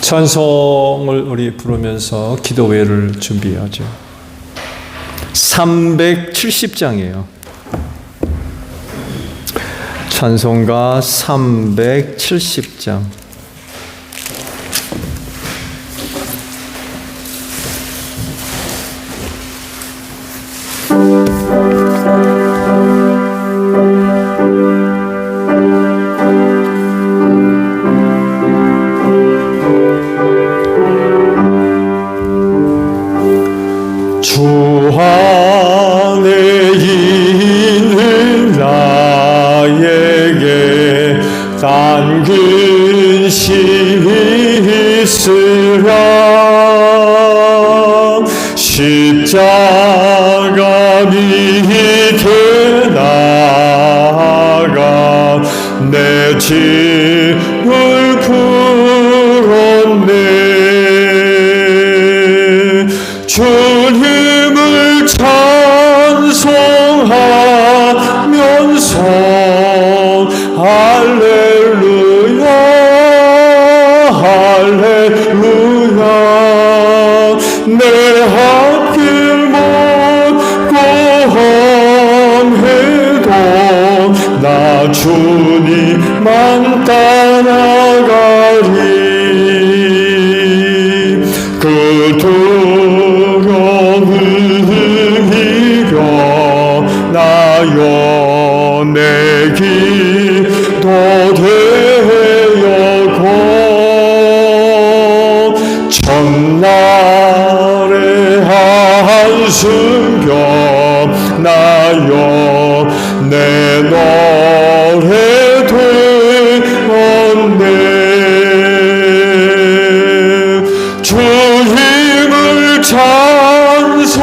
찬송을 우리 부르면서 기도회를 준비하죠. 370장이에요. 찬송가 370장. 주 안에 있는 나에게 단 근심이 있으라. 십자가 밑에 나아가 내 짐을 풀었네. 주님을 찬송하면서 할렐루야 할렐루야. 내 앞길 못 고험해도 나 주님만 따라가리. 그 두려움을 이겨 나여 내 기도 되었고. 첫날의 한숨겨 나여 내 노래 되었네. 주님을 찬송하면서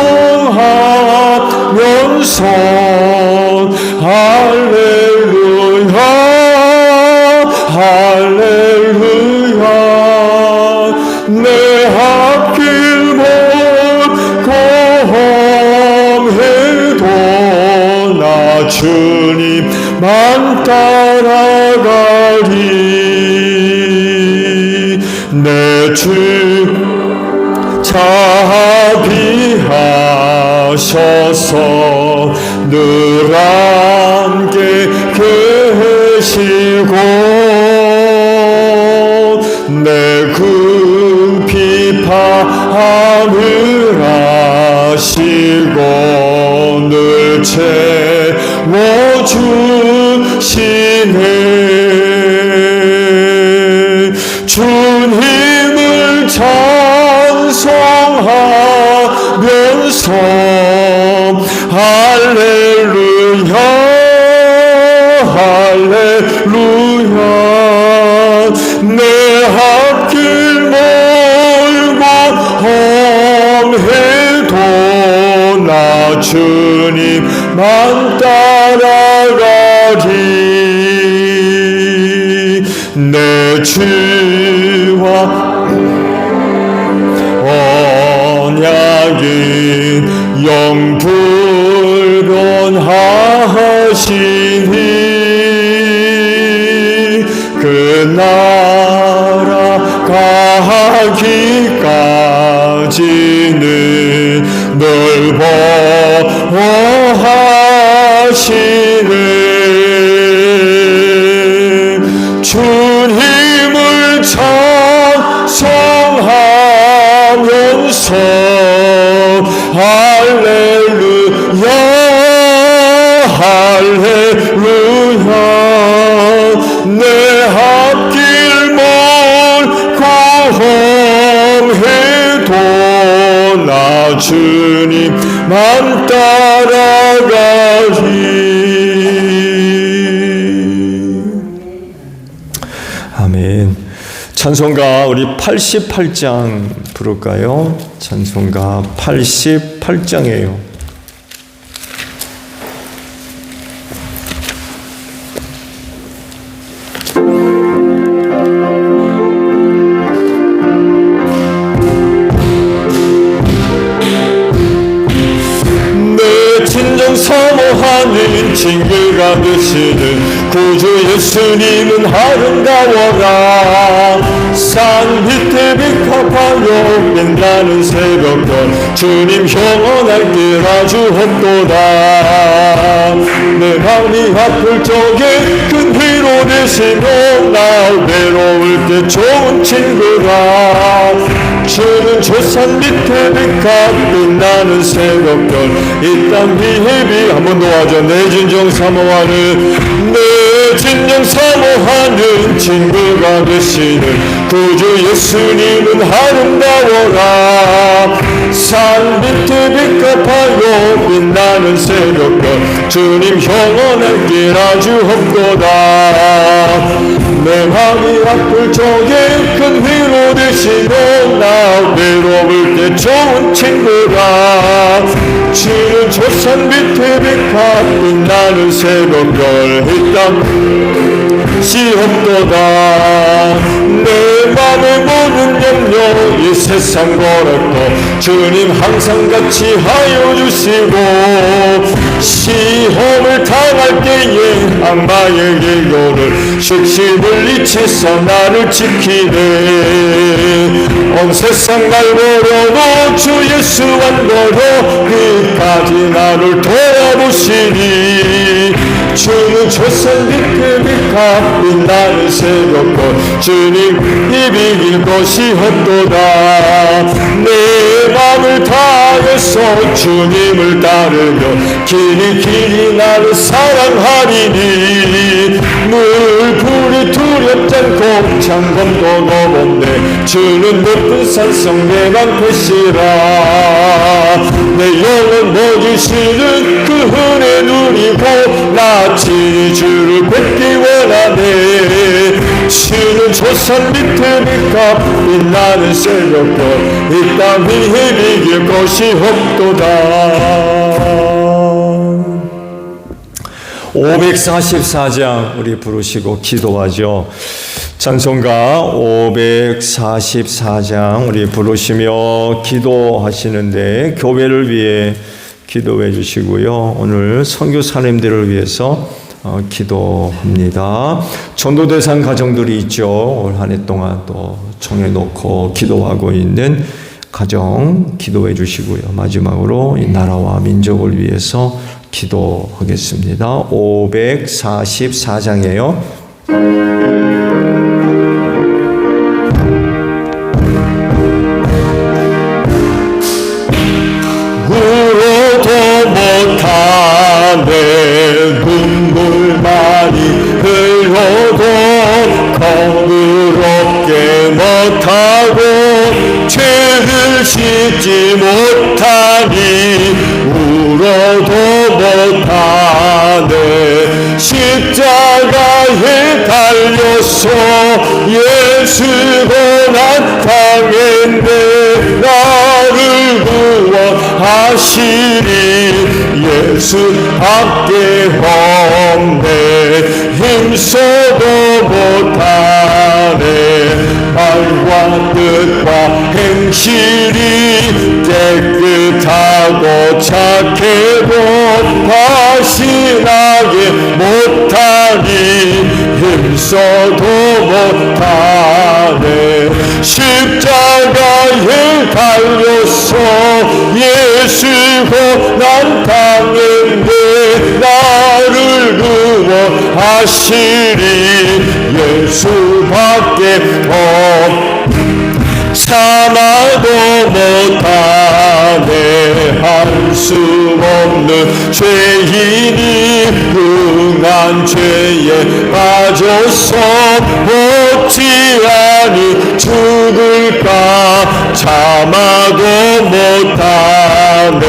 할렐루야 할렐루야. 내 앞길 못 고험해도 나 주님만 따라가리. 내 주 자비하셔서 늘 함께 계시고 내 그 비판을 아시고 늘 채워주시네. 주님을 찬송하면서 할렐루야 할렐루야. 내 앞길 멀고 험해도 나 주님만 따라가리. 내 주와 언약인 영불변하시니 그 나라 가기까지는 늘 보호하시네. 주님을 찬송하면서 할렐루야 할렐루야. 내 앞길 멀고 험해도 나 주님만 따라가리. 아멘. 찬송가 우리 88장 부를까요? 찬송가 88장이에요. 징글가 되시는 구주 예수님은 아름다워라. 산 밑에 빛가파요 빛나는 새벽별 주님 영원할 길 아주 헛도다. 내 마음이 아플 적에 큰 위로 되시며 나 외로울 때 좋은 친구라. 주는 조산 밑에 빛가 빛나는 새벽별 이 땅 위에 비 한번 도와줘. 내 진정 사모하는 내 진정 사모하는 친구가 되시는 구주 예수님은 아름다워라. 산 밑에 빛가파요 빛나는 새벽별 주님 영원할 길 아주 없도다. 내 마음이 아플 적에 큰 위로 되시며 나 외로울 때 좋은 친구라. 주는 조산 밑에 빛가 빛나는 새벽별 이 땅 시험도다. 내 맘의 모든 염려 이 세상 거라도 주님 항상 같이 하여 주시고 시험을 당할 때에 악마의 계교를 식심을 잊혀서 나를 지키네. 온 세상 날 버려도 주 예수 안 버려 끝까지 나를 돌아보시니. 주는 조선 밑에 빛가 빛나는 새벽별 주님 이비길 것이 없도다. 내 맘을 다해서 주님을 따르며 길이 나를 사랑하리니. 물불이 두렵지 않고 창검도 넘었네. 주는 높은 산성 내 방패시라. 내 영혼 먹이시는 그 은혜 누리고 나 친히 주를 뵙기 원하네. 주는 조산 밑에 빛가 빛나는 새벽별 이 땅 위에 비길 것이 없도다. 544장 우리 부르시고 기도하죠. 찬송가 544장 우리 부르시며 기도하시는데 교회를 위해 기도해 주시고요. 오늘 선교사님들을 위해서 기도합니다. 전도대상 가정들이 있죠. 올 한 해 동안 또 정해놓고 기도하고 있는 가정 기도해 주시고요. 마지막으로 이 나라와 민족을 위해서 기도하겠습니다. 544장이에요. 울어도 못하네. 눈물 많이 흘려도 거부롭게 못하고 죄를 씻지 못하니. 울어도 못하네. 십자가에 달려서 예수 고난 당했네. 나를 구원하시리 예수 밖에 없네. 힘써도 못하네. 말과 뜻과 행실이 깨끗하고 착해도 다시 나게 못하니. 힘써도 못하네. 십자가에 달려서 예수 고난 당했네. 나를 구원하시리 예수 밖에 참아도 못하네. 할 수 없는 죄인이 흥한 죄에 빠져서 어찌 아니 죽을까. 참아도 못하네.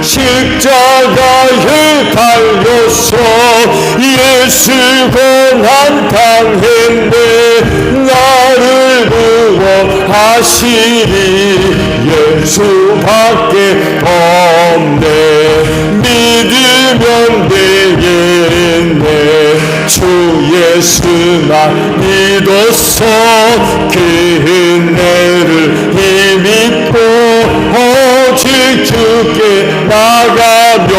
십자가에 달려서 예수 고난 당했네. 나를 구원하시리 예수 밖에 없네. 믿으면 되겠네. 주 예수만 믿어서 그 은혜를 힘입고 오직 주께 나가면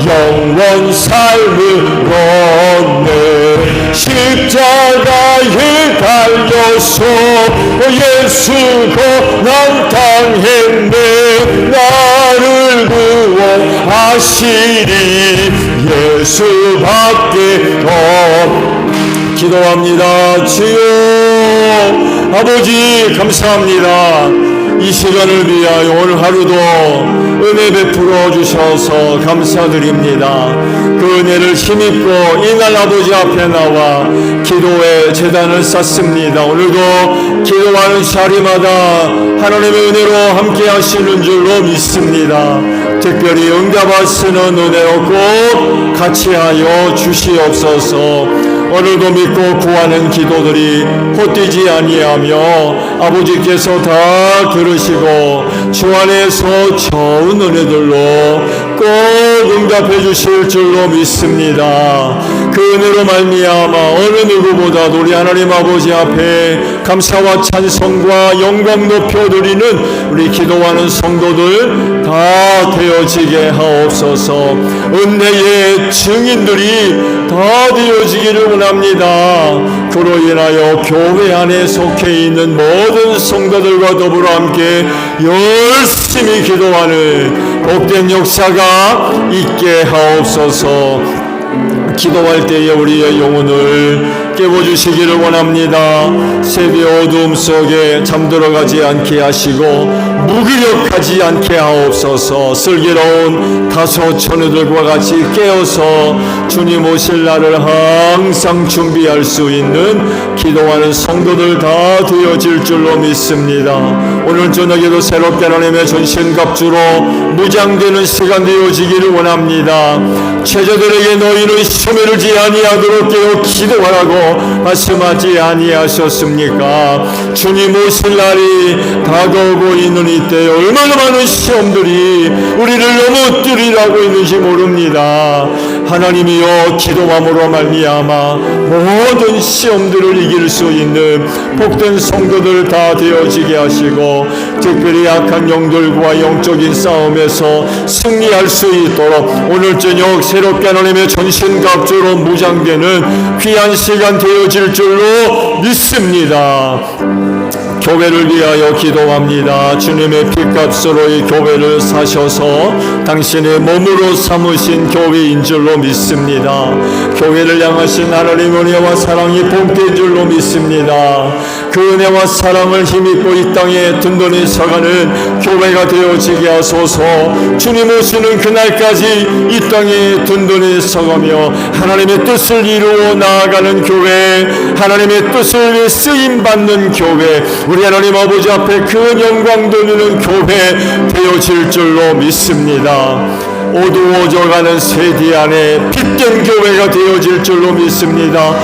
영원 삶을 얻네. 십자가에 달려서 예수 고난 당했네. 나를 구원하시리 예수밖에 없. 기도합니다. 주여 아버지 감사합니다. 이 시간을 위하여 오늘 하루도 은혜 베풀어 주셔서 감사드립니다. 그 은혜를 힘입고 이날 아버지 앞에 나와 기도의 제단을 쌓습니다. 오늘도 기도하는 자리마다 하나님의 은혜로 함께 하시는 줄로 믿습니다. 특별히 응답하시는 은혜로 꼭 같이 하여 주시옵소서. 오늘도 믿고 구하는 기도들이 헛되지 아니하며 아버지께서 다 들으시고 주 안에서 좋은 은혜들로 꼭 응답해 주실 줄로 믿습니다. 그 은혜로 말미암아 어느 누구보다도 우리 하나님 아버지 앞에 감사와 찬송과 영광 높여드리는 우리 기도하는 성도들 다 되어지게 하옵소서. 은혜의 증인들이 다 되어지기를 원합니다. 그로 인하여 교회 안에 속해 있는 모든 성도들과 더불어 함께 열심히 기도하는 복된 역사가 있게 하옵소서. 기도할 때에 우리의 영혼을 깨워주시기를 원합니다. 새벽 어두움 속에 잠들어가지 않게 하시고 무기력하지 않게 하옵소서. 슬기로운 다소 처녀들과 같이 깨어서 주님 오실 날을 항상 준비할 수 있는 기도하는 성도들 다 되어질 줄로 믿습니다. 오늘 저녁에도 새롭게 하나님의 전신갑주로 무장되는 시간 되어지기를 원합니다. 최저들에게 너희는 소멸하지 아니하도록 깨어 기도하라고 말씀하지 아니하셨습니까? 주님 오실 날이 다가오고 있는 이때 얼마나 많은 시험들이 우리를 넘어뜨리라고 있는지 모릅니다. 하나님이여 기도함으로 말미암아 모든 시험들을 이길 수 있는 복된 성도들 다 되어지게 하시고 특별히 약한 영들과 영적인 싸움에서 승리할 수 있도록 오늘 저녁 새롭게 하나님의 전신갑주로 무장되는 귀한 시간 되어질 줄로 믿습니다. 교회를 위하여 기도합니다. 주님의 피값으로 이 교회를 사셔서 당신의 몸으로 삼으신 교회인 줄로 믿습니다. 교회를 향하신 하나님의 은혜와 사랑이 복된 줄로 믿습니다. 그 은혜와 사랑을 힘입고 이 땅에 든든히 서가는 교회가 되어지게 하소서. 주님 오시는 그날까지 이 땅에 든든히 서가며 하나님의 뜻을 이루어 나아가는 교회, 하나님의 뜻을 위해 쓰임받는 교회, 우리 하나님 아버지 앞에 큰 영광 돌리는 교회 되어질 줄로 믿습니다. 어두워져가는 세대 안에 빛된 교회가 되어질 줄로 믿습니다.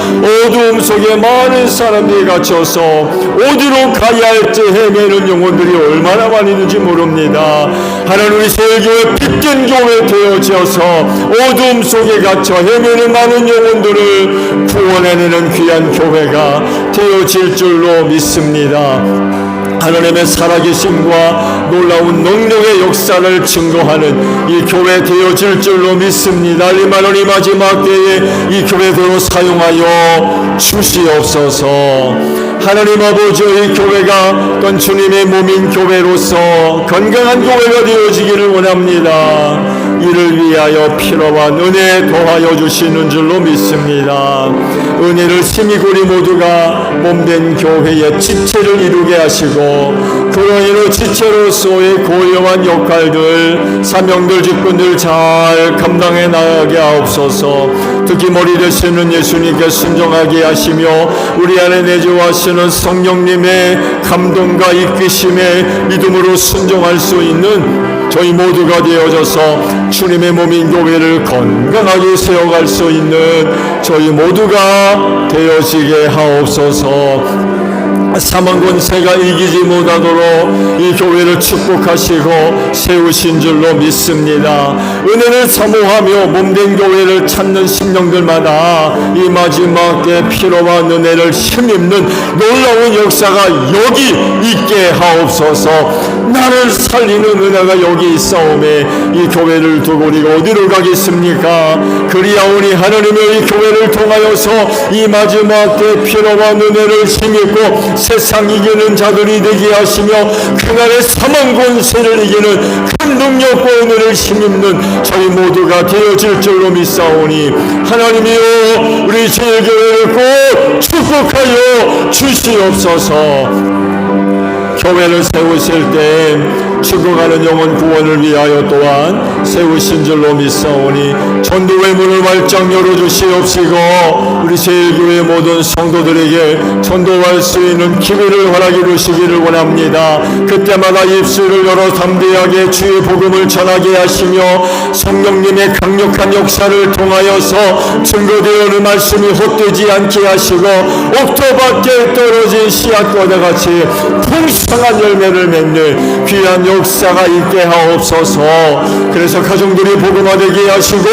어두움 속에 많은 사람들이 갇혀서 어디로 가야 할지 헤매는 영혼들이 얼마나 많이 있는지 모릅니다. 하나님 우리 세교회 빛된 교회 되어져서 어두움 속에 갇혀 헤매는 많은 영혼들을 구원해내는 귀한 교회가 되어질 줄로 믿습니다. 하나님의 살아계심과 놀라운 능력의 역사를 증거하는 이 교회 되어질 줄로 믿습니다. 하나님 마지막 때에 이 교회대로 사용하여 주시옵소서. 하나님 아버지 이 교회가 또 주님의 몸인 교회로서 건강한 교회가 되어지기를 원합니다. 이를 위하여 필요한 은혜 도하여 주시는 줄로 믿습니다. 은혜를 힘입 우리 모두가 몸된 교회의 지체를 이루게 하시고 그로 인해 지체로서의 고요한 역할들 사명들 직분들 잘 감당해 나가게 하옵소서. 특히 머리 되시는 예수님께 순종하게 하시며 우리 안에 내주하시는 성령님의 감동과 이끄심에 믿음으로 순종할 수 있는 저희 모두가 되어져서 주님의 몸인 교회를 건강하게 세워갈 수 있는 저희 모두가 되어지게 하옵소서. 사망 권세가 이기지 못하도록 이 교회를 축복하시고 세우신 줄로 믿습니다. 은혜를 사모하며 몸된 교회를 찾는 심령들마다 이 마지막 때 피로와 은혜를 힘입는 놀라운 역사가 여기 있게 하옵소서. 나를 살리는 은혜가 여기 있사오매 이 교회를 두고 우리가 어디로 가겠습니까? 그리하오니 하나님의 이 교회를 통하여서 이 마지막 때 피로와 은혜를 힘입고 세상 이기는 자들이 되게 하시며 그날의 사망 권세를 이기는 큰 능력과 은혜를 힘입는 저희 모두가 되어질 줄로 믿사오니 하나님이여 우리 제일교회를 꼭 축복하여 주시옵소서. 교회를 세우실 때 죽어가는 영혼 구원을 위하여 또한 세우신 줄로 믿사오니 전도의 문을 활짝 열어주시옵시고 우리 제일교회 모든 성도들에게 전도할 수 있는 기회를 허락해 주시기를 원합니다. 그때마다 입술을 열어 담대하게 주의 복음을 전하게 하시며 성령님의 강력한 역사를 통하여서 증거되어오는 말씀이 헛되지 않게 하시고 옥토 밖에 떨어진 씨앗과도 같이 풍성한 열매를 맺는 귀한 역사가 있게 하옵소서. 그래서 가정들이 복음화되게 하시고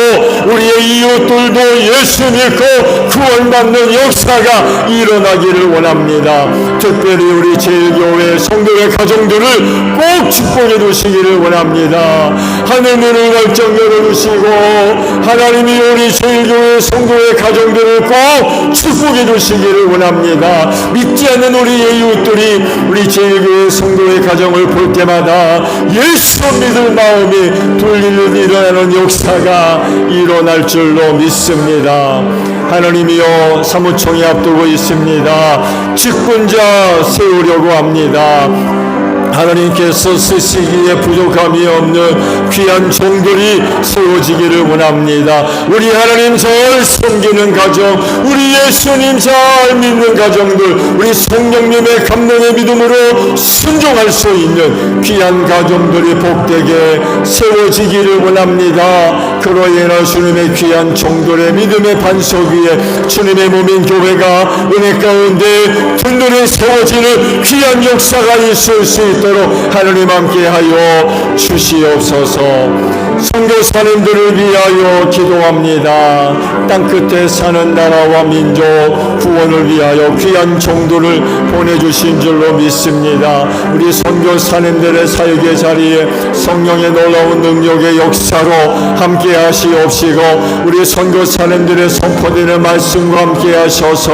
우리의 이웃들도 예수 믿고 구원받는 역사가 일어나기를 원합니다. 특별히 우리 제일교회 성도의 가정들을 꼭 축복해 주시기를 원합니다. 하늘문을 활짝 열어주시고 하나님이 우리 제일교회 성도의 가정들을 꼭 축복해 주시기를 원합니다. 믿지 않는 우리 이웃들이 우리 제일교회 성도의 가정을 볼 때마다 예수 믿을 마음이 돌리는 일어나는 역사가 일어날 줄로 믿습니다. 하나님이여 사무총이 앞두고 있습니다. 직분자 세우려고 합니다. 하나님께서 쓰시기에 부족함이 없는 귀한 종들이 세워지기를 원합니다. 우리 하나님 잘 섬기는 가정, 우리 예수님 잘 믿는 가정들, 우리 성령님의 감동의 믿음으로 순종할 수 있는 귀한 가정들이 복되게 세워지기를 원합니다. 그로 인하 주님의 귀한 종들의 믿음의 반석 위에 주님의 몸인 교회가 은혜 가운데 든든히 세워지는 귀한 역사가 있을 수 있도록 하나님 함께하여 주시옵소서. 선교사님들을 위하여 기도합니다. 땅끝에 사는 나라와 민족 구원을 위하여 귀한 종들을 보내주신 줄로 믿습니다. 우리 선교사님들의 사역의 자리에 성령의 놀라운 능력의 역사로 함께 하시옵시고 우리 선교사님들의 선포되는 말씀과 함께 하셔서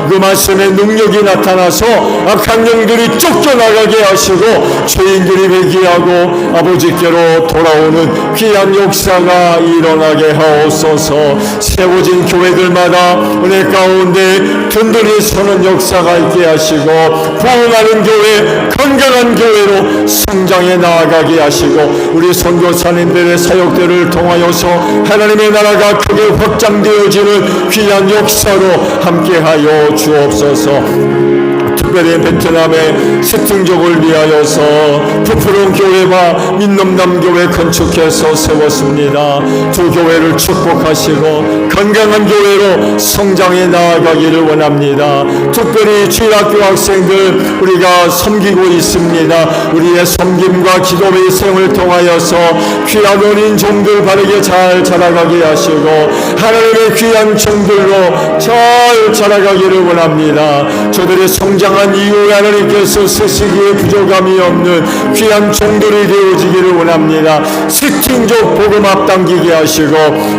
그 말씀의 능력이 나타나서 악한 영들이 쫓겨나가게 하시고 죄인들이 회개하고 아버지께로 돌아오는 귀한 역사가 일어나게 하옵소서. 세워진 교회들마다 은혜 가운데 든든히 서는 역사가 있게 하시고 부흥하는 교회, 건강한 교회로 성장해 나아가게 하시고 우리 선교사님들의 사역들을 통하여서 하나님의 나라가 크게 확장되어지는 귀한 역사로 함께하여 주옵소서. 특별히 베트남의 스팅족을 위하여서 부풀은 교회와 민nom남 교회 건축해서 세웠습니다. 두 교회를 축복하시고 건강한 교회로 성장해 나아가기를 원합니다. 특별히 주일학교 학생들 우리가 섬기고 있습니다. 우리의 섬김과 기도의 생을 통하여서 귀한 어린 종들 바르게 잘 자라가게 하시고 하나님의 귀한 종들로 잘 자라가기를 원합니다. 저들의 성장한 이후 하나님께서 쓰시기에 부족함이 없는 귀한 종들이 되어지기를 원합니다. 스팅족 복음 앞당기게 하시고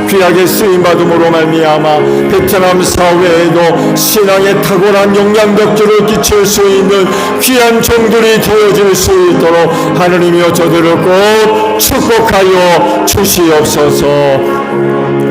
귀하게 쓰임받음으로 말미암아 베트남 사회에도 신앙의 탁월한 영향력들을 끼칠 수 있는 귀한 종들이 되어질 수 있도록 하나님이여 저들을 꼭 축복하여 주시옵소서.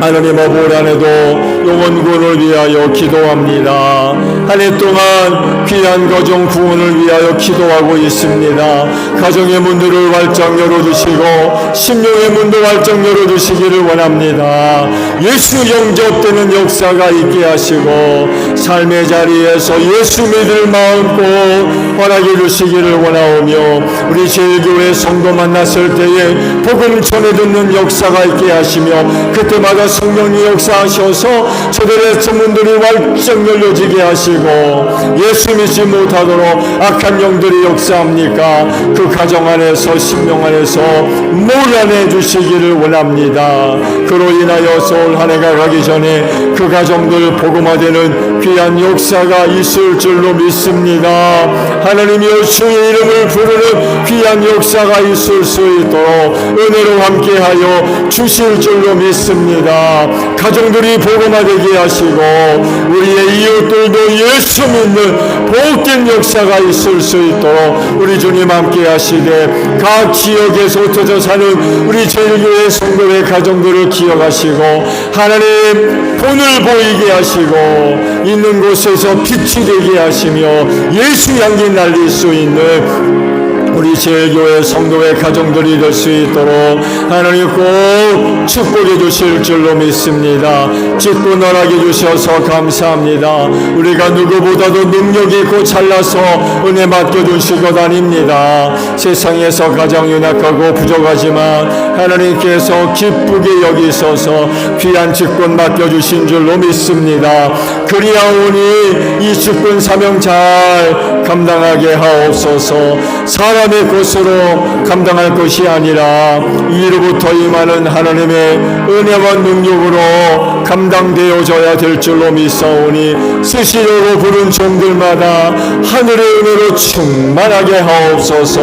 하나님 올 한해도 영혼구원을 위하여 기도합니다. 한 해 동안 귀한 가정 구원을 위하여 기도하고 있습니다. 가정의 문들을 활짝 열어주시고 심령의 문도 활짝 열어주시기를 원합니다. 예수 영접되는 역사가 있게 하시고 삶의 자리에서 예수 믿을 마음 꼭 허락해 주시기를 원하오며 우리 제일교회 성도 만났을 때에 복음 전해 듣는 역사가 있게 하시며 그때마다 성령이 역사하셔서 저들의 문들이 활짝 열려지게 하시고 하시고 예수 믿지 못하도록 악한 영들이 역사합니까? 그 가정 안에서 심령 안에서 몰아내 주시기를 원합니다. 그로 인하여서 올 한 해가 가기 전에 그 가정들 복음화되는 귀한 역사가 있을 줄로 믿습니다. 하나님이여 주의 이름을 부르는 귀한 역사가 있을 수 있도록 은혜로 함께하여 주실 줄로 믿습니다. 가정들이 복음화되게 하시고 우리의 이웃들도 예수 믿는 복된 역사가 있을 수 있도록 우리 주님 함께 하시되 각 지역에서 흩어져 사는 우리 제일교회 성도의 가정들을 기억하시고 하나님 본을 보이게 하시고 있는 곳에서 빛이 되게 하시며 예수 향기 날릴 수 있는 우리 제일교회 성도의 가정들이 될 수 있도록 하나님 꼭 축복해 주실 줄로 믿습니다. 짓고 나라게 주셔서 감사합니다. 우리가 누구보다도 능력이 있고 잘나서 은혜 맡겨주시고 다닙니다. 세상에서 가장 연약하고 부족하지만 하나님께서 기쁘게 여기셔서 귀한 직분 맡겨주신 줄로 믿습니다. 그리하오니 이 직분 사명 잘 감당하게 하옵소서. 사람의 것으로 감당할 것이 아니라 위로부터 임하는 하나님의 은혜와 능력으로 감당되어져야 될 줄로 믿사오니 쓰시려고 부른 종들마다 하늘의 은혜로 충만하게 하옵소서.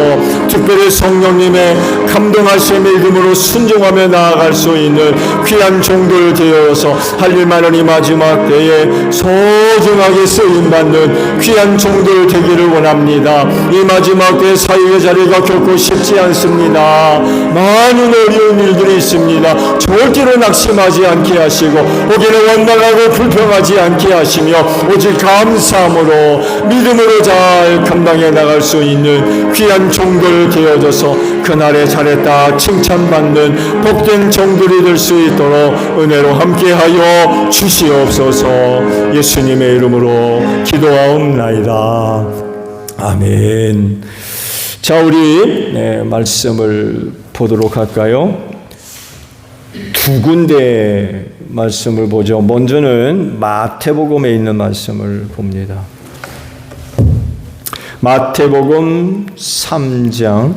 특별히 성령님의 감동하신 믿음으로 순종하며 나아갈 수 있는 귀한 종들 되어서 할 일 많은 이 마지막 때에 소중하게 쓰임받는 귀한 종들 되기를 원합니다. 이 마지막 때 사역의 자리가 결코 쉽지 않습니다. 많은 어려운 일들이 있습니다. 절대로 낙심하지 않게 하시고 거기는 원망하고 불평하지 않게 하시며 오직 감사함으로 믿음으로 잘 감당해 나갈 수 있는 귀한 종들 되어져서 그날에 잘했다 칭찬받는 복된 종들이 될 수 있도록 은혜로 함께하여 주시옵소서. 예수님의 이름으로 기도하옵나이다. 아멘. 자, 우리 말씀을 보도록 할까요? 두 군데 말씀을 보죠. 먼저는 마태복음에 있는 말씀을 봅니다. 마태복음 3장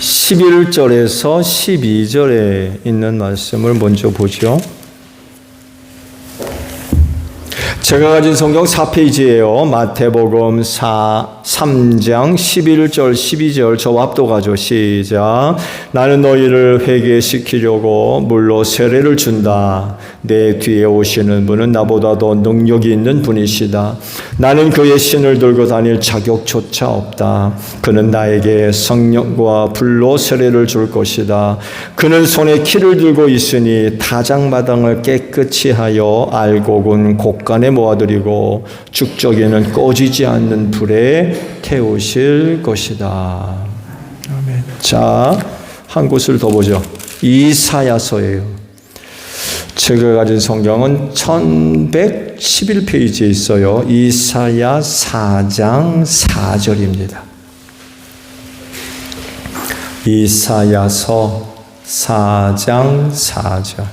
11절에서 12절에 있는 말씀을 먼저 보죠. 제가 가진 성경 4페이지예요. 마태복음 3장 11절 12절 저와 합독하죠. 시작. 나는 너희를 회개시키려고 물로 세례를 준다. 내 뒤에 오시는 분은 나보다 더 능력이 있는 분이시다. 나는 그의 신을 들고 다닐 자격조차 없다. 그는 나에게 성령과 불로 세례를 줄 것이다. 그는 손에 키를 들고 있으니 타작마당을 깨끗이 하여 알곡은 곳간에 모아들이고 죽적이는 꺼지지 않는 불에 태우실 것이다. 아멘. 자, 한 곳을 더 보죠. 이사야서예요. 제가 가진 성경은 1111페이지에 있어요. 이사야 4장 4절입니다. 이사야서 4장 4절.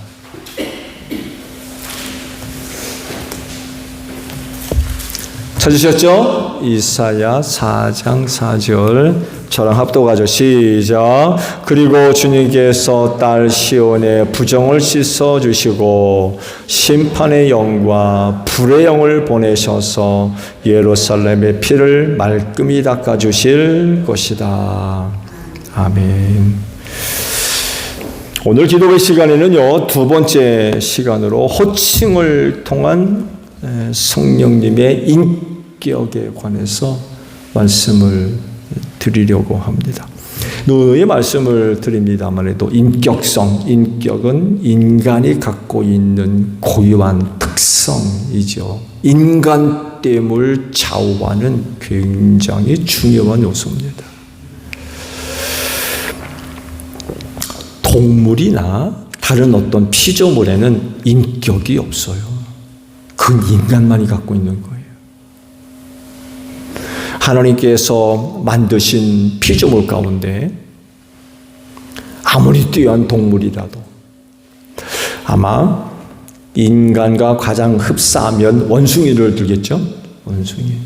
찾으셨죠? 이사야 4장 4절 저랑 합독하죠. 시작. 그리고 주님께서 딸 시온의 부정을 씻어주시고 심판의 영과 불의 영을 보내셔서 예루살렘의 피를 말끔히 닦아주실 것이다. 아멘. 오늘 기도회 시간에는요, 두 번째 시간으로 호칭을 통한 성령님의 인격에 관해서 말씀을 드리려고 합니다. 누누이 말씀을 드립니다만에도 인격은 인간이 갖고 있는 고유한 특성이죠. 인간됨을 좌우하는 굉장히 중요한 요소입니다. 동물이나 다른 어떤 피조물에는 인격이 없어요. 그건 인간만이 갖고 있는 거예요. 하나님께서 만드신 피조물 가운데 아무리 뛰어난 동물이라도 아마 인간과 가장 흡사하면 원숭이를 들겠죠? 원숭이.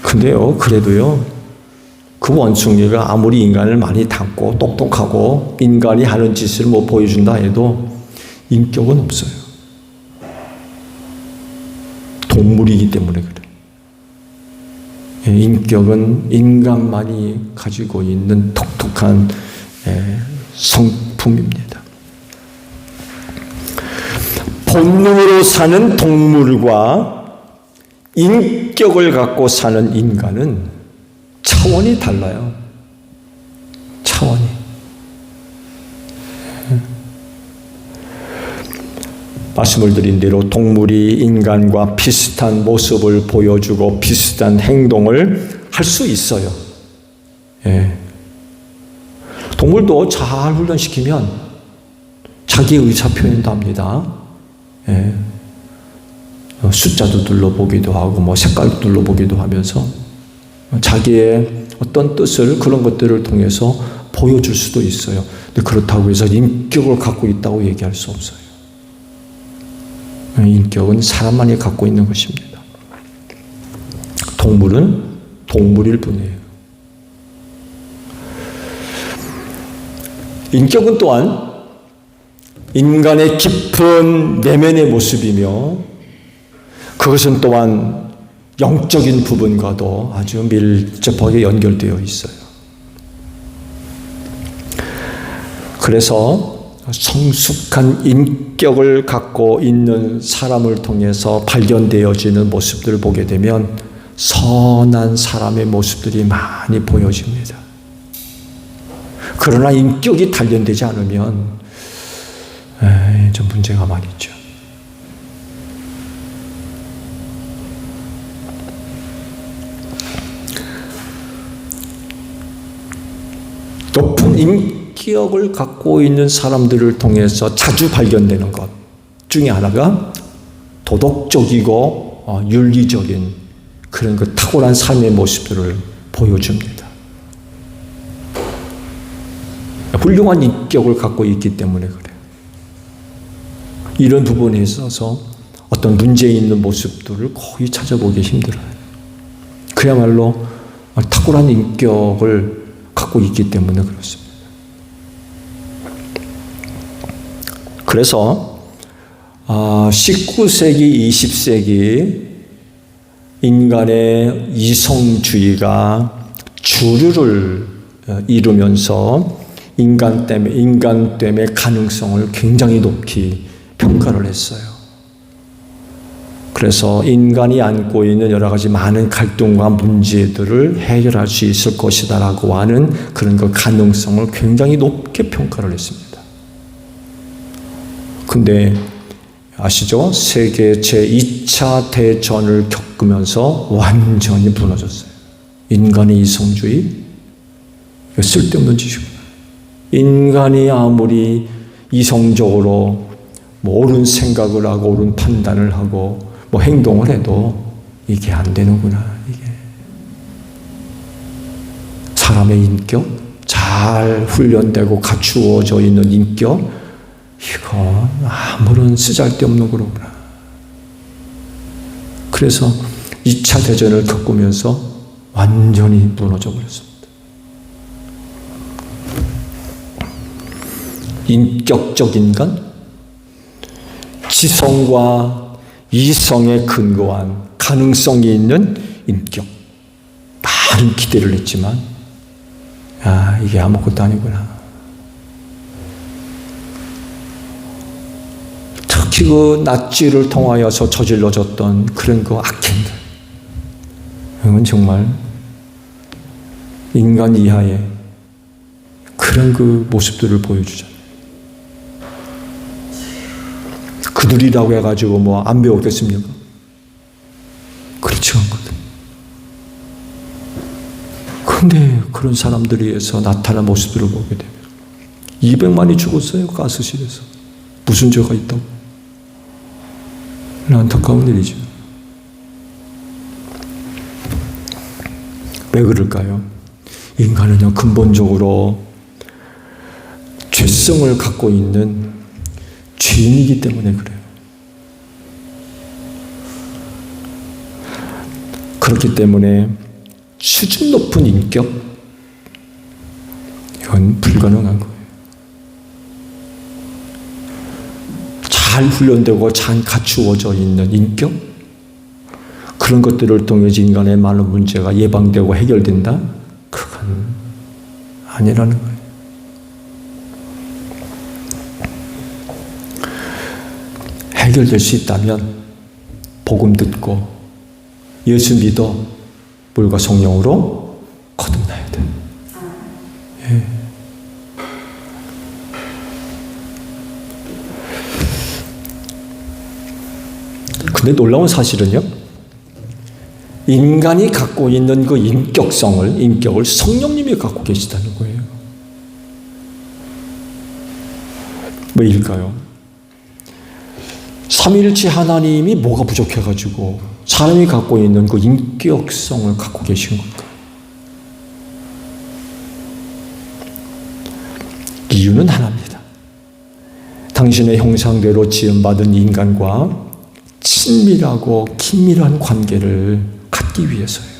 근데요, 그래도요, 그 원숭이가 아무리 인간을 많이 닮고 똑똑하고 인간이 하는 짓을 뭐 보여준다 해도 인격은 없어요. 동물이기 때문에 그래요. 인격은 인간만이 가지고 있는 독특한 성품입니다. 본능으로 사는 동물과 인격을 갖고 사는 인간은 차원이 달라요. 차원이. 말씀을 드린 대로 동물이 인간과 비슷한 모습을 보여주고 비슷한 행동을 할 수 있어요. 동물도 잘 훈련시키면 자기 의사 표현도 합니다. 숫자도 눌러보기도 하고 뭐 색깔도 눌러보기도 하면서 자기의 어떤 뜻을 그런 것들을 통해서 보여줄 수도 있어요. 근데 그렇다고 해서 인격을 갖고 있다고 얘기할 수 없어요. 인격은 사람만이 갖고 있는 것입니다. 동물은 동물일 뿐이에요. 인격은 또한 인간의 깊은 내면의 모습이며 그것은 또한 영적인 부분과도 아주 밀접하게 연결되어 있어요. 그래서 성숙한 인격을 갖고 있는 사람을 통해서 발견되어지는 모습들을 보게 되면 선한 사람의 모습들이 많이 보여집니다. 그러나 인격이 단련되지 않으면 좀 문제가 많이 있죠. 높은 인격을 갖고 있는 사람들을 통해서 자주 발견되는 것 중에 하나가 도덕적이고 윤리적인 그런 그 탁월한 삶의 모습들을 보여줍니다. 훌륭한 인격을 갖고 있기 때문에 그래요. 이런 부분에 있어서 어떤 문제 있는 모습들을 거의 찾아보기 힘들어요. 그야말로 탁월한 인격을 갖고 있기 때문에 그렇습니다. 그래서 19세기, 20세기 인간의 이성주의가 주류를 이루면서 인간됨의 가능성을 굉장히 높이 평가를 했어요. 그래서 인간이 안고 있는 여러 가지 많은 갈등과 문제들을 해결할 수 있을 것이다라고 하는 그런 그 가능성을 굉장히 높게 평가를 했습니다. 근데 아시죠? 세계 제2차 대전을 겪으면서 완전히 무너졌어요. 인간의 이성주의? 쓸데없는 짓이구나. 인간이 아무리 이성적으로 옳은 생각을 하고 옳은 판단을 하고 행동을 해도 이게 안 되는구나. 이게 사람의 인격, 잘 훈련되고 갖추어져 있는 인격, 이거 아무런 쓰잘데없는 거로구나. 그래서 2차 대전을 겪으면서 완전히 무너져 버렸습니다. 인격적 인간, 지성과 이성에 근거한 가능성이 있는 인격. 많은 기대를 했지만 이게 아무것도 아니구나. 특히 그 나치를 통하여서 저질러졌던 그런 그 악행들, 이건 정말 인간 이하의 그런 그 모습들을 보여주잖아요. 그들이라고 해가지고 안 배웠겠습니까? 그렇지 않거든. 근데 그런 사람들에 의해서 나타난 모습들을 보게 되면 200만이 죽었어요. 가스실에서. 무슨 죄가 있다고? 안타까운 일이죠. 왜 그럴까요? 인간은요, 근본적으로 죄성을 갖고 있는 죄인이기 때문에 그래요. 그렇기 때문에 수준 높은 인격, 이건 불가능한 거예요. 잘 훈련되고 잘 갖추어져 있는 인격, 그런 것들을 통해서 인간의 많은 문제가 예방되고 해결된다? 그건 아니라는 거예요. 해결될 수 있다면 복음 듣고 예수 믿어 물과 성령으로 거듭나야 돼. 예. 근데 놀라운 사실은요, 인간이 갖고 있는 그 인격을 성령님이 갖고 계시다는 거예요. 왜일까요? 삼위일체 하나님이 뭐가 부족해가지고 사람이 갖고 있는 그 인격성을 갖고 계신 걸까? 이유는 하나입니다. 당신의 형상대로 지음받은 인간과 친밀하고 긴밀한 관계를 갖기 위해서예요.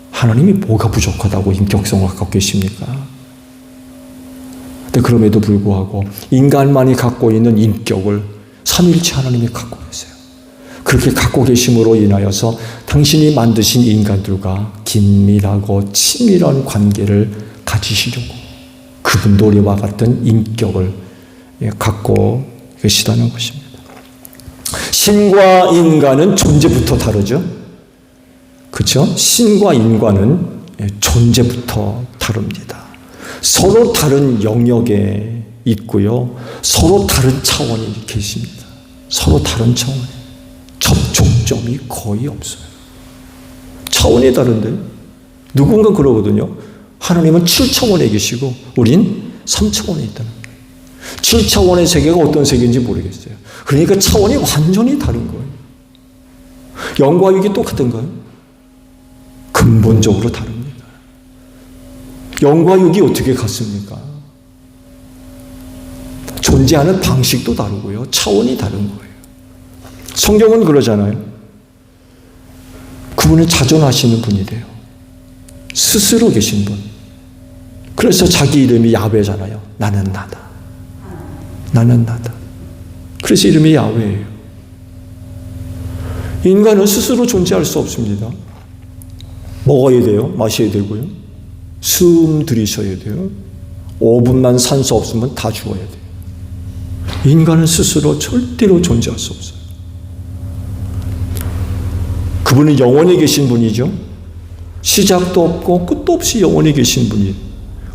하나님이 뭐가 부족하다고 인격성을 갖고 계십니까? 근데 그럼에도 불구하고 인간만이 갖고 있는 인격을 삼위일체 하나님이 갖고 계세요. 그렇게 갖고 계심으로 인하여서 당신이 만드신 인간들과 긴밀하고 친밀한 관계를 가지시려고 그분도 우리와 같은 인격을 갖고 계시다는 것입니다. 신과 인간은 존재부터 다르죠. 그렇죠? 신과 인간은 존재부터 다릅니다. 서로 다른 영역에 있고요. 서로 다른 차원이 계십니다. 서로 다른 차원. 접촉점이 거의 없어요. 차원이 다른데 누군가 그러거든요. 하나님은 7차원에 계시고 우린 3차원에 있다는 거예요. 7차원의 세계가 어떤 세계인지 모르겠어요. 그러니까 차원이 완전히 다른 거예요. 영과 육이 똑같은가요? 근본적으로 다릅니다. 영과 육이 어떻게 같습니까? 존재하는 방식도 다르고요. 차원이 다른 거예요. 성경은 그러잖아요. 그분은 자존하시는 분이래요. 스스로 계신 분. 그래서 자기 이름이 야훼잖아요. 나는 나다. 나는 나다. 그래서 이름이 야훼예요. 인간은 스스로 존재할 수 없습니다. 먹어야 돼요. 마셔야 되고요. 숨 들이셔야 돼요. 5분만 산소 없으면 다 죽어야 돼요. 인간은 스스로 절대로 존재할 수 없어요. 그분은 영원히 계신 분이죠. 시작도 없고 끝도 없이 영원히 계신 분이에요.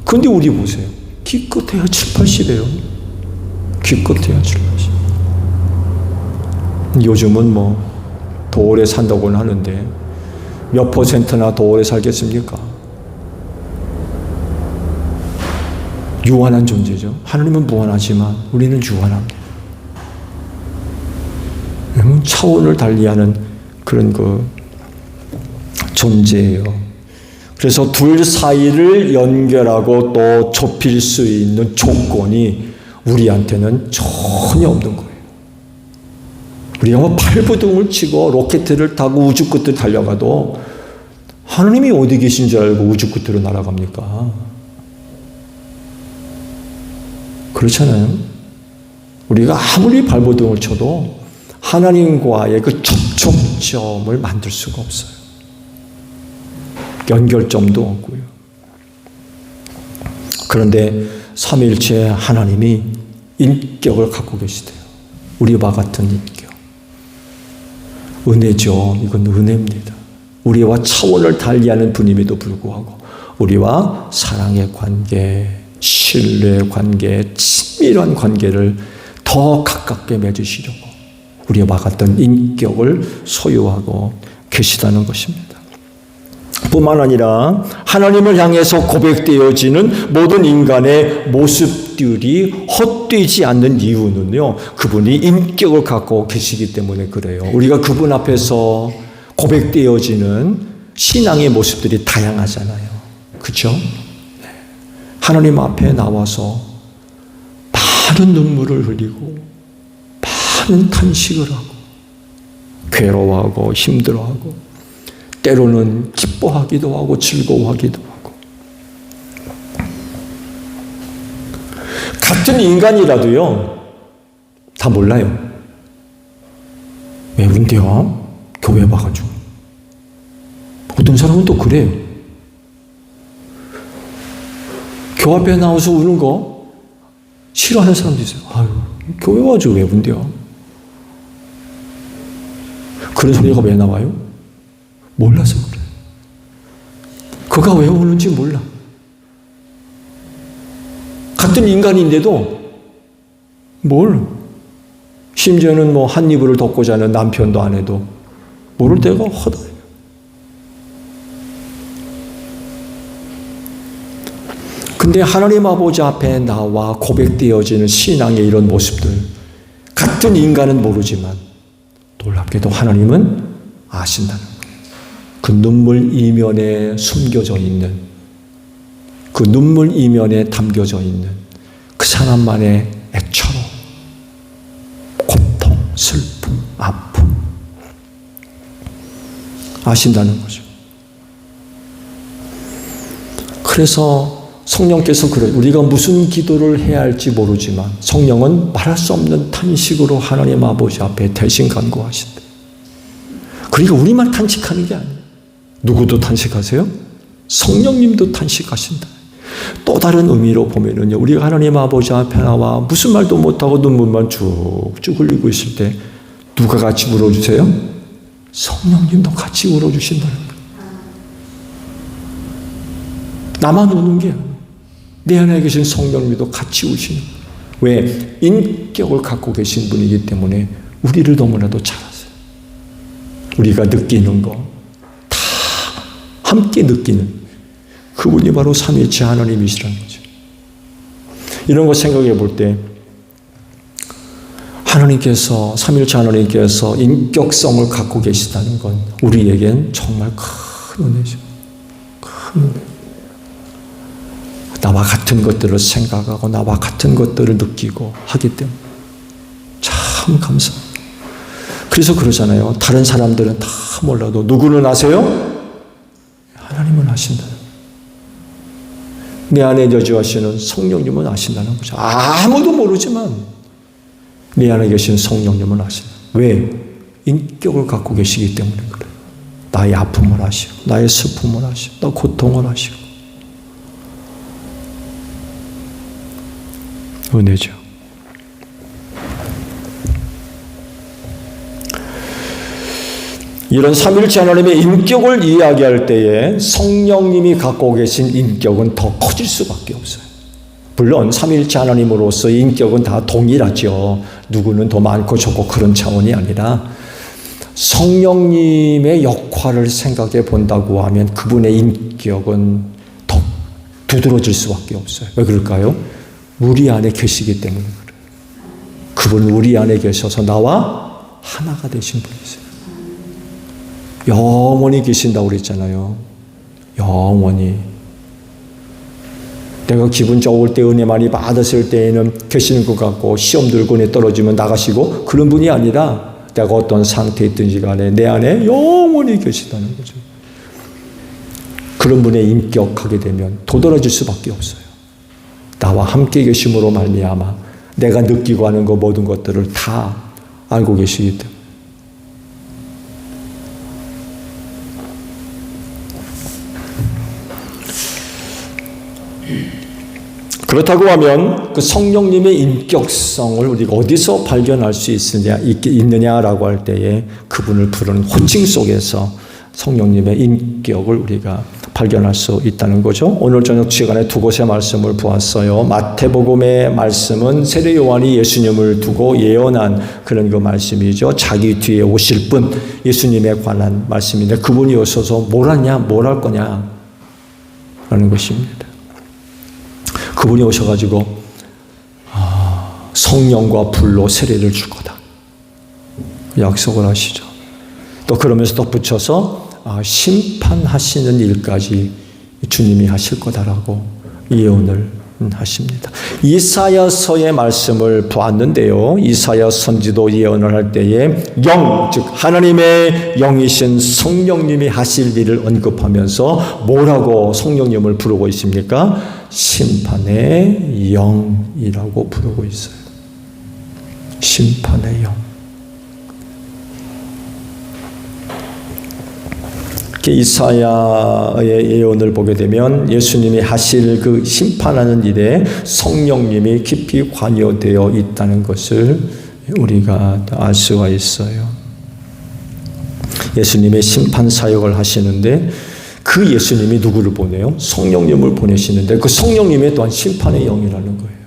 그런데 우리 보세요. 기껏해야 7, 80이에요. 기껏해야 7, 80. 요즘은 더 오래 산다고는 하는데 몇 %나 더 오래 살겠습니까? 유한한 존재죠. 하나님은 무한하지만 우리는 유한합니다. 차원을 달리하는 그런 존재예요. 그래서 둘 사이를 연결하고 또 좁힐 수 있는 조건이 우리한테는 전혀 없는 거예요. 우리가 발버둥을 치고 로켓을 타고 우주 끝을 달려가도 하나님이 어디 계신 줄 알고 우주 끝으로 날아갑니까? 그렇잖아요. 우리가 아무리 발버둥을 쳐도 하나님과의 그 접촉점을 만들 수가 없어요. 연결점도 없고요. 그런데 삼위일체 하나님이 인격을 갖고 계시대요. 우리와 같은 인격. 은혜죠. 이건 은혜입니다. 우리와 차원을 달리하는 분임에도 불구하고 우리와 사랑의 관계, 신뢰의 관계, 친밀한 관계를 더 가깝게 맺으시려고 우리와 같은 인격을 소유하고 계시다는 것입니다. 뿐만 아니라 하나님을 향해서 고백되어지는 모든 인간의 모습들이 헛되지 않는 이유는요, 그분이 인격을 갖고 계시기 때문에 그래요. 우리가 그분 앞에서 고백되어지는 신앙의 모습들이 다양하잖아요. 그렇죠? 하나님 앞에 나와서 많은 눈물을 흘리고 많은 탄식을 하고 괴로워하고 힘들어하고 때로는 기뻐하기도 하고 즐거워하기도 하고. 같은 인간이라도요, 다 몰라요. 왜 운대요? 교회 봐가지고. 어떤 사람은 또 그래요. 교회 앞에 나와서 우는 거 싫어하는 사람도 있어요. 아유, 교회 와가지고 왜 운대요? 그런 소리가 왜 나와요? 몰라서 그래요. 그가 왜 우는지 몰라. 같은 인간인데도 심지어는 한 이불을 덮고 자는 남편도 아내도 모를 때가 허다해요. 근데 하나님 아버지 앞에 나와 고백되어지는 신앙의 이런 모습들, 같은 인간은 모르지만 놀랍게도 하나님은 아신다는 거예요. 그 눈물 이면에 숨겨져 있는, 그 눈물 이면에 담겨져 있는 그 사람만의 애처로, 고통, 슬픔, 아픔 아신다는 거죠. 그래서 성령께서 그래요. 우리가 무슨 기도를 해야 할지 모르지만 성령은 말할 수 없는 탄식으로 하나님 아버지 앞에 대신 간구하신다. 그러니까 우리만 탄식하는 게 아니에요. 누구도 탄식하세요? 성령님도 탄식하신다. 또 다른 의미로 보면은요, 우리가 하나님 아버지 앞에 나와 무슨 말도 못하고 눈물만 쭉쭉 흘리고 있을 때 누가 같이 울어주세요? 성령님도 같이 울어주신다는 거예요. 나만 우는 게 아니에요. 내 안에 계신 성령님도 같이 우시는 거예요. 왜? 인격을 갖고 계신 분이기 때문에 우리를 너무나도 잘 아세요. 우리가 느끼는 거 다 함께 느끼는 그분이 바로 삼위일체 하나님이시라는 거죠. 이런 거 생각해 볼 때 하나님께서, 삼위일체 하나님께서 인격성을 갖고 계시다는 건 우리에겐 정말 큰 은혜죠. 큰 은혜. 나와 같은 것들을 생각하고 나와 같은 것들을 느끼고 하기 때문에 참 감사합니다. 그래서 그러잖아요. 다른 사람들은 다 몰라도 누구는 아세요? 하나님은 아신다는 거예요. 내 안에 거주하시는 성령님은 아신다는 거죠. 아무도 모르지만 내 안에 계신 성령님은 아신다. 왜? 인격을 갖고 계시기 때문에 그래요. 나의 아픔을 아시고 나의 슬픔을 아시고 나 고통을 아시고. 은혜죠. 이런 삼위일체 하나님의 인격을 이야기할 때에 성령님이 갖고 계신 인격은 더 커질 수밖에 없어요. 물론 삼위일체 하나님으로서의 인격은 다 동일하죠. 누구는 더 많고 적고 그런 차원이 아니라 성령님의 역할을 생각해 본다고 하면 그분의 인격은 더 두드러질 수밖에 없어요. 왜 그럴까요? 우리 안에 계시기 때문에 그래요. 그분은 우리 안에 계셔서 나와 하나가 되신 분이세요. 영원히 계신다고 그랬잖아요. 영원히. 내가 기분 좋을 때 은혜 많이 받았을 때에는 계시는 것 같고 시험 들고 은혜 떨어지면 나가시고 그런 분이 아니라 내가 어떤 상태에 있든지 간에 내 안에 영원히 계시다는 거죠. 그런 분의 인격하게 되면 도드라질 수밖에 없어요. 나와 함께 계심으로 말미암아 내가 느끼고 하는 것 모든 것들을 다 알고 계시기 때문에. 그렇다고 하면 그 성령님의 인격성을 우리가 어디서 발견할 수 있느냐라고 할 때에 그분을 부르는 호칭 속에서 성령님의 인격을 우리가 발견할 수 있다는 거죠. 오늘 저녁 시간에 두 곳의 말씀을 보았어요. 마태복음의 말씀은 세례 요한이 예수님을 두고 예언한 그런 그 말씀이죠. 자기 뒤에 오실 분 예수님에 관한 말씀인데 그분이 오셔서 뭘 하냐, 뭘 할 거냐 라는 것입니다. 그분이 오셔가지고 성령과 불로 세례를 줄 거다 약속을 하시죠. 또 그러면서 덧붙여서 심판하시는 일까지 주님이 하실 거다라고 예언을 심판하십니다. 이사야서의 말씀을 보았는데요. 이사야 선지도 예언을 할 때에 영, 즉 하나님의 영이신 성령님이 하실 일을 언급하면서 뭐라고 성령님을 부르고 있습니까? 심판의 영이라고 부르고 있어요. 심판의 영. 이사야의 예언을 보게 되면 예수님이 하실 그 심판하는 일에 성령님이 깊이 관여되어 있다는 것을 우리가 알 수가 있어요. 예수님의 심판 사역을 하시는데 그 예수님이 누구를 보내요? 성령님을 보내시는데 그 성령님이 또한 심판의 영이라는 거예요.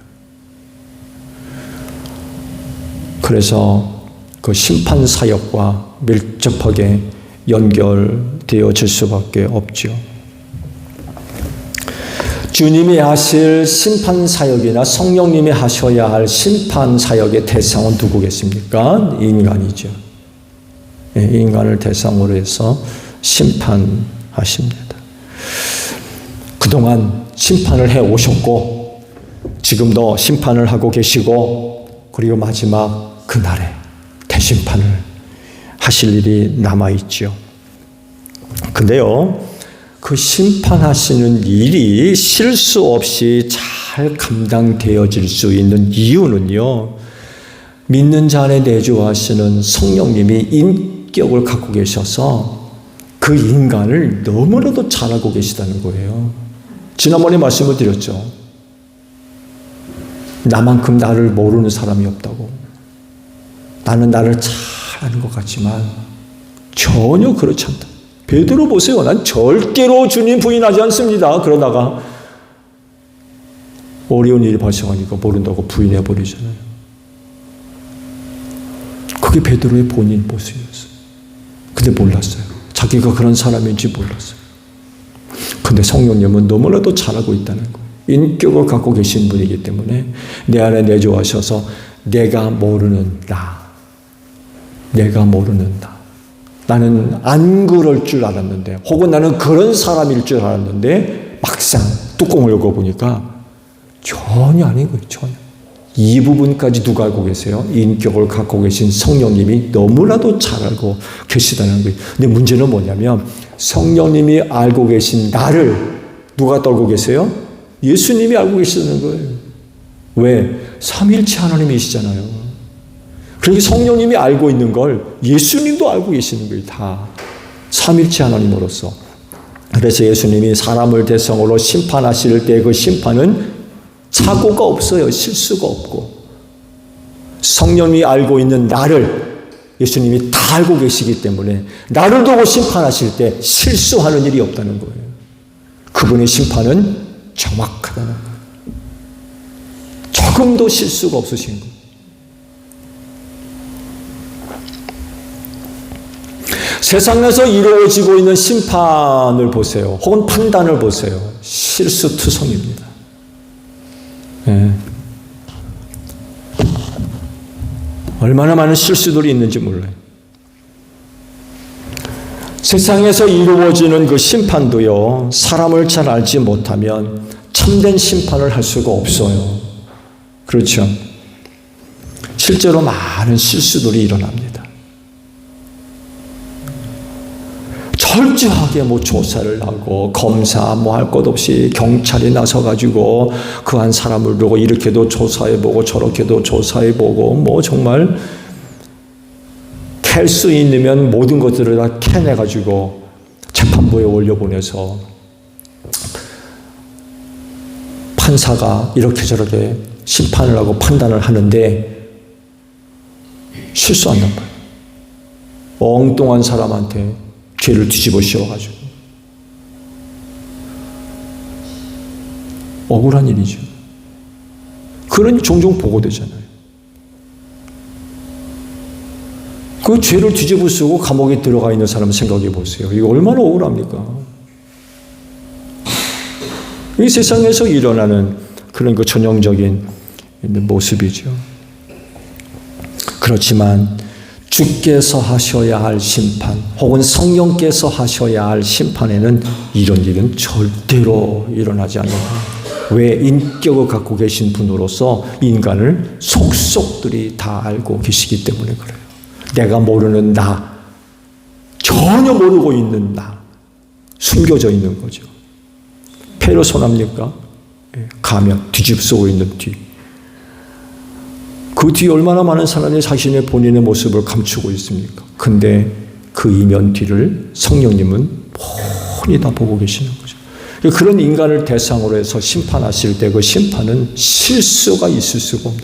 그래서 그 심판 사역과 밀접하게 연결되어질 수밖에 없죠. 주님이 하실 심판 사역이나 성령님이 하셔야 할 심판 사역의 대상은 누구겠습니까? 인간이죠. 인간을 대상으로 해서 심판하십니다. 그동안 심판을 해 오셨고 지금도 심판을 하고 계시고 그리고 마지막 그날에 대심판을 하실 일이 남아있죠. 근데요, 그 심판하시는 일이 실수 없이 잘 감당되어질 수 있는 이유는요, 믿는 자 안에 내주하시는 성령님이 인격을 갖고 계셔서 그 인간을 너무나도 잘 알고 계시다는 거예요. 지난번에 말씀을 드렸죠. 나만큼 나를 모르는 사람이 없다고. 나는 나를 잘 아는 것 같지만 전혀 그렇지 않다. 베드로 보세요. 난 절대로 주님 부인하지 않습니다. 그러다가 어려운 일이 발생하니까 모른다고 부인해 버리잖아요. 그게 베드로의 본인 모습이었어요. 근데 몰랐어요. 자기가 그런 사람인지 몰랐어요. 근데 성령님은 너무나도 잘 알고 있다는 거예요. 인격을 갖고 계신 분이기 때문에 내 안에 내주하셔서 내가 모르는 나. 나는 안 그럴 줄 알았는데 혹은 나는 그런 사람일 줄 알았는데 막상 뚜껑을 열어보니까 전혀 아닌 거예요. 전혀. 이 부분까지 누가 알고 계세요? 인격을 갖고 계신 성령님이 너무나도 잘 알고 계시다는 거예요. 근데 문제는 뭐냐면 성령님이 알고 계신 나를 누가 떨고 계세요? 예수님이 알고 계시다는 거예요. 왜? 삼일체 하나님이시잖아요. 그러니까 성령님이 알고 있는 걸 예수님도 알고 계시는 거예요. 다. 삼일체 하나님으로서. 그래서 예수님이 사람을 대상으로 심판하실 때 그 심판은 착오가 없어요. 실수가 없고. 성령님이 알고 있는 나를 예수님이 다 알고 계시기 때문에 나를 두고 심판하실 때 실수하는 일이 없다는 거예요. 그분의 심판은 정확하다는 거예요. 조금도 실수가 없으신 거예요. 세상에서 이루어지고 있는 심판을 보세요. 혹은 판단을 보세요. 실수투성입니다. 네. 얼마나 많은 실수들이 있는지 몰라요. 세상에서 이루어지는 그 심판도요, 사람을 잘 알지 못하면 참된 심판을 할 수가 없어요. 그렇죠? 실제로 많은 실수들이 일어납니다. 철저하게 조사를 하고 검사 할 것 없이 경찰이 나서가지고 그 한 사람을 보고 이렇게도 조사해보고 저렇게도 조사해보고 정말 캘 수 있으면 모든 것들을 다 캐내가지고 재판부에 올려보내서 판사가 이렇게 저렇게 심판을 하고 판단을 하는데 실수한단 말이에요. 엉뚱한 사람한테 죄를 뒤집어 씌워가지고. 억울한 일이죠. 그런 일이 종종 보고되잖아요. 그 죄를 뒤집어 쓰고 감옥에 들어가 있는 사람 생각해 보세요. 이거 얼마나 억울합니까? 이 세상에서 일어나는 그런 그 전형적인 모습이죠. 그렇지만 주께서 하셔야 할 심판 혹은 성령께서 하셔야 할 심판에는 이런 일은 절대로 일어나지 않는다. 왜 인격을 갖고 계신 분으로서 인간을 속속들이 다 알고 계시기 때문에 그래요. 내가 모르는 나, 전혀 모르고 있는 나, 숨겨져 있는 거죠. 페르소나입니까? 가면 뒤집쓰고 있는 뒤. 그 뒤에 얼마나 많은 사람이 자신의 본인의 모습을 감추고 있습니까? 근데 그 이면 뒤를 성령님은 뻔히 다 보고 계시는 거죠. 그런 인간을 대상으로 해서 심판하실 때 그 심판은 실수가 있을 수가 없는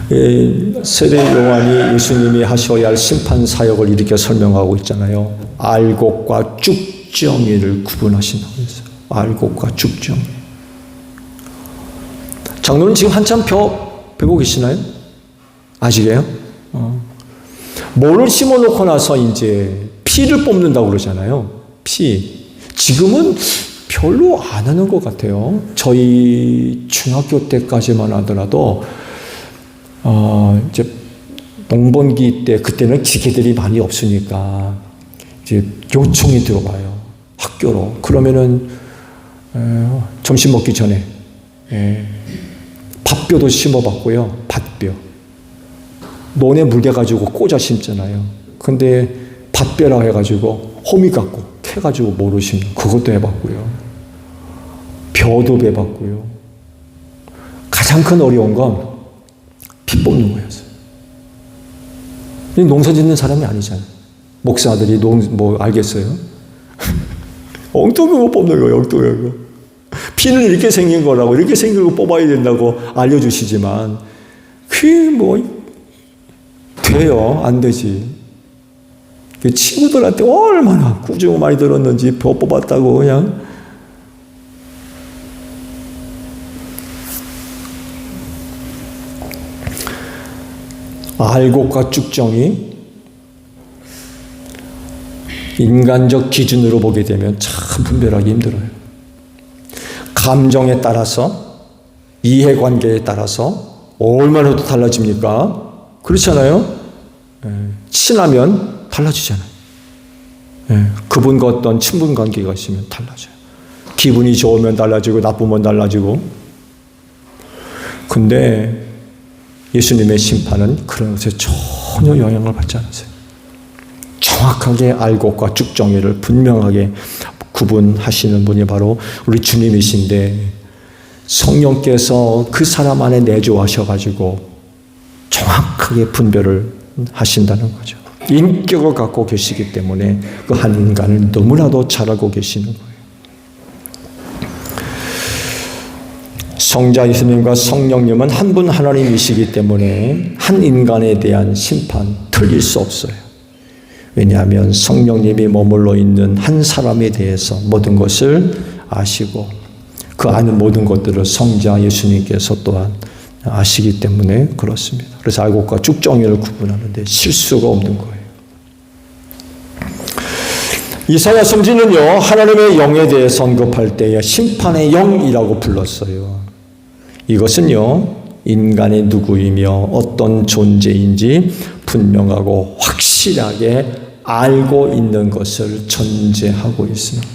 거예요. 세례 요한이 예수님이 하셔야 할 심판 사역을 이렇게 설명하고 있잖아요. 알곡과 쭉정이를 구분하신다고 했어요. 알곡과 쭉정이. 장로는 지금 한참 배고 계시나요? 아직이에요? 모를 심어놓고 나서 이제 피를 뽑는다고 그러잖아요. 피. 지금은 별로 안 하는 것 같아요. 저희 중학교 때까지만 하더라도, 이제 농번기 때, 그때는 기계들이 많이 없으니까, 이제 요청이 들어와요. 학교로. 그러면은, 점심 먹기 전에, 밭뼈도 심어봤고요. 밭뼈. 논에 물대가지고 꽂아 심잖아요. 근데 밭뼈라 해가지고 호미 갖고 캐가지고 모루 심는 그것도 해봤고요. 벼도 해봤고요. 가장 큰 어려운 건 피 뽑는 거였어요. 농사 짓는 사람이 아니잖아요. 목사들이 뭐 알겠어요? 엉뚱한 거 뽑는 거예요. 엉뚱한 거. 피는 이렇게 생긴 거라고 이렇게 생긴 거 뽑아야 된다고 알려주시지만 그게 뭐 돼요? 안 되지. 친구들한테 얼마나 꾸중 많이 들었는지 벼 뽑았다고 그냥. 알곡과 쭉정이 인간적 기준으로 보게 되면 참 분별하기 힘들어요. 감정에 따라서, 이해관계에 따라서 얼마나 더 달라집니까? 그렇잖아요? 친하면 달라지잖아요. 그분과 어떤 친분 관계가 있으면 달라져요. 기분이 좋으면 달라지고 나쁘면 달라지고. 근데 예수님의 심판은 그런 것에 전혀 영향을 받지 않으세요. 정확하게 알곡과 쭉정이를 분명하게 구분하시는 분이 바로 우리 주님이신데 성령께서 그 사람 안에 내주하셔가지고 정확하게 분별을 하신다는 거죠. 인격을 갖고 계시기 때문에 그 한 인간을 너무나도 잘 알고 계시는 거예요. 성자 예수님과 성령님은 한 분 하나님이시기 때문에 한 인간에 대한 심판 틀릴 수 없어요. 왜냐하면 성령님이 머물러 있는 한 사람에 대해서 모든 것을 아시고 그 아는 모든 것들을 성자 예수님께서 또한 아시기 때문에 그렇습니다. 그래서 알곡과 쭉정이를 구분하는데 실수가 없는 거예요. 이사야 선지는요, 하나님의 영에 대해서 언급할 때에 심판의 영이라고 불렀어요. 이것은요, 인간의 누구이며 어떤 존재인지 분명하고 확실하게 알고 있는 것을 전제하고 있습니다.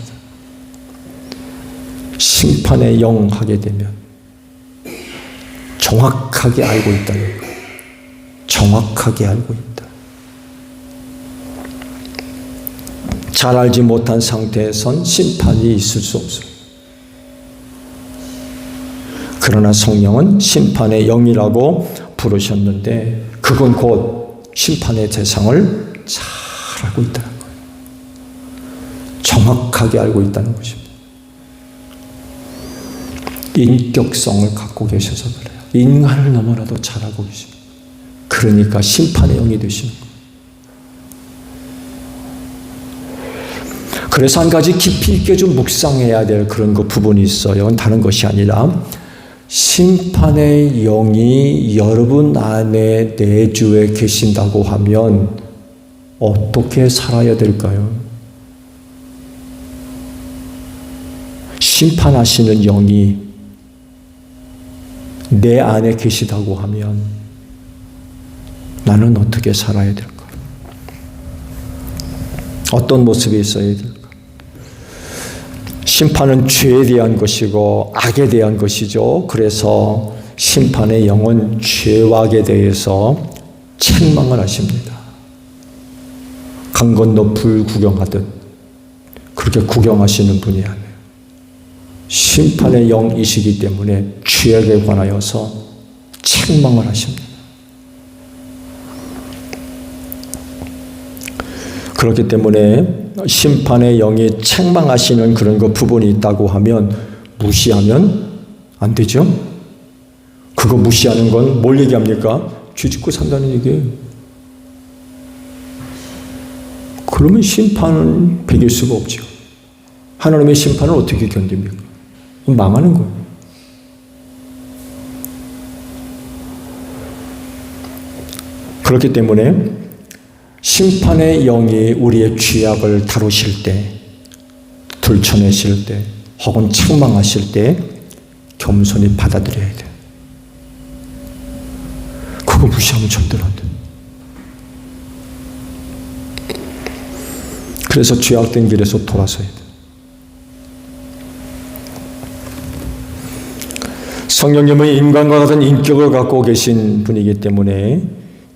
심판의 영 하게 되면 정확하게 알고 있다는 거예요. 정확하게 알고 있다. 잘 알지 못한 상태에선 심판이 있을 수 없어요. 그러나 성령은 심판의 영이라고 부르셨는데 그건 곧 심판의 대상을 잘 알고 있다는 거예요. 정확하게 알고 있다는 것입니다. 인격성을 갖고 계셔서 그래요. 인간을 너무나도 잘 알고 계십니다. 그러니까 심판의 영이 되시는 거예요. 그래서 한 가지 깊이 있게 좀 묵상해야 될 그런 그 부분이 있어요. 다른 것이 아니라 심판의 영이 여러분 안에 내주에 계신다고 하면 어떻게 살아야 될까요? 심판하시는 영이 내 안에 계시다고 하면 나는 어떻게 살아야 될까? 어떤 모습이 있어야 될까? 심판은 죄에 대한 것이고 악에 대한 것이죠. 그래서 심판의 영은 죄와 악에 대해서 책망을 하십니다. 강 건너 불 구경하듯 그렇게 구경하시는 분이 아니에요. 심판의 영이시기 때문에 죄악에 관하여서 책망을 하십니다. 그렇기 때문에 심판의 영이 책망하시는 그런 그 부분이 있다고 하면 무시하면 안 되죠. 그거 무시하는 건 뭘 얘기합니까? 죄 짓고 산다는 얘기예요. 그러면 심판은 배길 수가 없죠. 하나님의 심판을 어떻게 견딥니까? 망하는 거예요. 그렇기 때문에 심판의 영이 우리의 죄악을 다루실 때, 들춰내실 때, 혹은 책망하실 때 겸손히 받아들여야 돼요. 그거 무시하면 절대로 안 돼요. 그래서 죄악된 길에서 돌아서야 돼요. 성령님은 인간과 같은 인격을 갖고 계신 분이기 때문에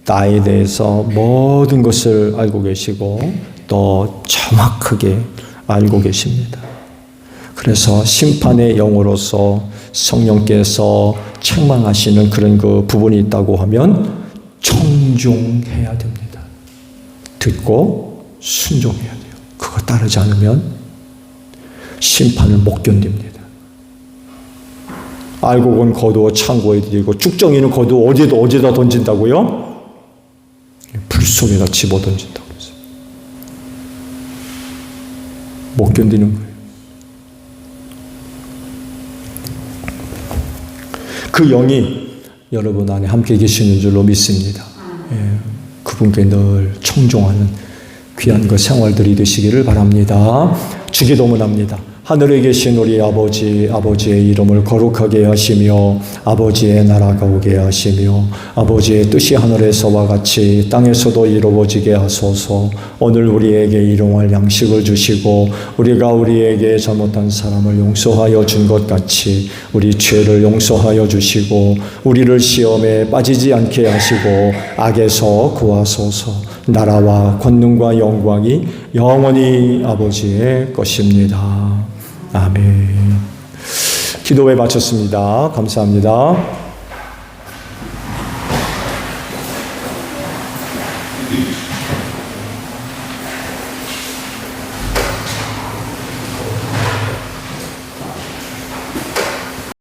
나에 대해서 모든 것을 알고 계시고 또 정확하게 알고 계십니다. 그래서 심판의 영으로서 성령께서 책망하시는 그런 그 부분이 있다고 하면 청종해야 됩니다. 듣고 순종해야 돼요. 그거 따르지 않으면 심판을 못 견딥니다. 알곡은 거두어 창고에 들이고 쭉정이는 거두어 어디다 던진다고요? 불 속에다 집어 던진다고 했어요. 못 견디는 거예요. 그 영이 여러분 안에 함께 계시는 줄로 믿습니다. 그분께 늘 청종하는 귀한 그 생활들이 되시기를 바랍니다. 주기도문합니다. 하늘에 계신 우리 아버지, 아버지의 이름을 거룩하게 하시며 아버지의 나라가 오게 하시며 아버지의 뜻이 하늘에서와 같이 땅에서도 이루어지게 하소서. 오늘 우리에게 일용할 양식을 주시고 우리가 우리에게 잘못한 사람을 용서하여 준 것 같이 우리 죄를 용서하여 주시고 우리를 시험에 빠지지 않게 하시고 악에서 구하소서. 나라와 권능과 영광이 영원히 아버지의 것입니다. 아멘. 기도에 마쳤습니다. 감사합니다.